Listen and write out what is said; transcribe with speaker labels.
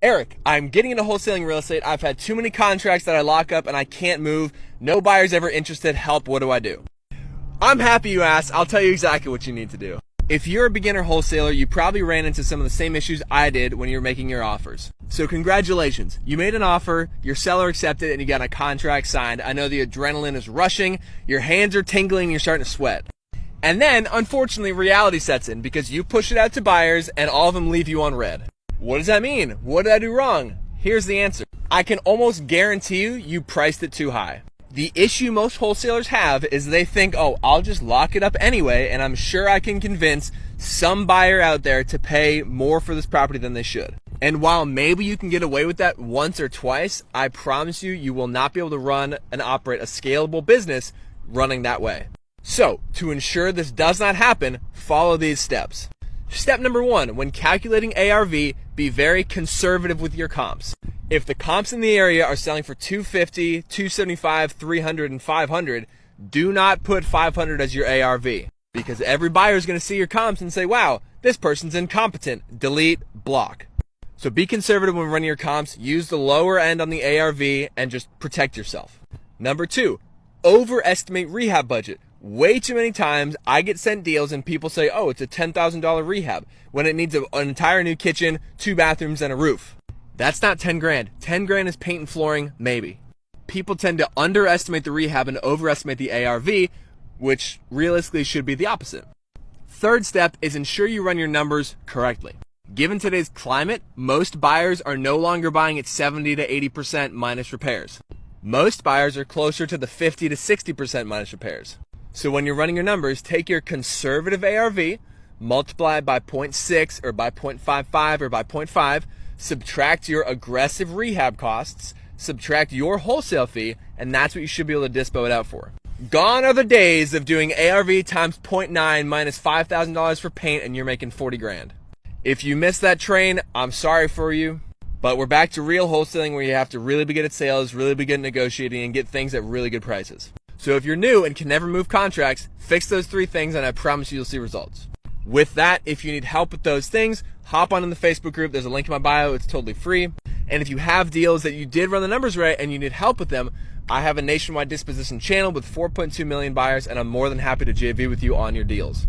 Speaker 1: Eric, I'm getting into wholesaling real estate. I've had too many contracts that I lock up and I can't move. No buyer's ever interested. Help, what do I do? I'm happy you asked. I'll tell you exactly what you need to do. If you're a beginner wholesaler, you probably ran into some of the same issues I did when you were making your offers. So congratulations. You made an offer, your seller accepted, and you got a contract signed. I know the adrenaline is rushing, your hands are tingling, and you're starting to sweat. And then, unfortunately, reality sets in because you push it out to buyers and all of them leave you on red. What does that mean? What did I do wrong? Here's the answer. I can almost guarantee you priced it too high. The issue most wholesalers have is they think, oh, I'll just lock it up anyway, and I'm sure I can convince some buyer out there to pay more for this property than they should. And while maybe you can get away with that once or twice, I promise you, you will not be able to run and operate a scalable business running that way. So, to ensure this does not happen, follow these steps. Step number 1, when calculating ARV, be very conservative with your comps. If the comps in the area are selling for $250, $275, $300, and $500, do not put $500 as your ARV because every buyer is going to see your comps and say, wow, this person's incompetent. Delete, block. So be conservative when running your comps. Use the lower end on the ARV and just protect yourself. Number 2, overestimate rehab budget. Way too many times I get sent deals and people say, oh, it's a $10,000 rehab when it needs an entire new kitchen, 2 bathrooms, and a roof. That's not 10 grand. 10 grand is paint and flooring, maybe. People tend to underestimate the rehab and overestimate the ARV, which realistically should be the opposite. Third step is ensure you run your numbers correctly. Given today's climate, most buyers are no longer buying at 70 to 80% minus repairs. Most buyers are closer to the 50 to 60% minus repairs. So when you're running your numbers, take your conservative ARV, multiply it by 0.6 or by 0.55 or by 0.5, subtract your aggressive rehab costs, subtract your wholesale fee, and that's what you should be able to dispo it out for. Gone are the days of doing ARV times 0.9 minus $5,000 for paint and you're making 40 grand. If you missed that train, I'm sorry for you, but we're back to real wholesaling where you have to really be good at sales, really be good at negotiating, and get things at really good prices. So if you're new and can never move contracts, fix those 3 things and I promise you'll see results. With that, if you need help with those things, hop on in the Facebook group. There's a link in my bio. It's totally free. And if you have deals that you did run the numbers right and you need help with them, I have a nationwide disposition channel with 4.2 million buyers and I'm more than happy to JV with you on your deals.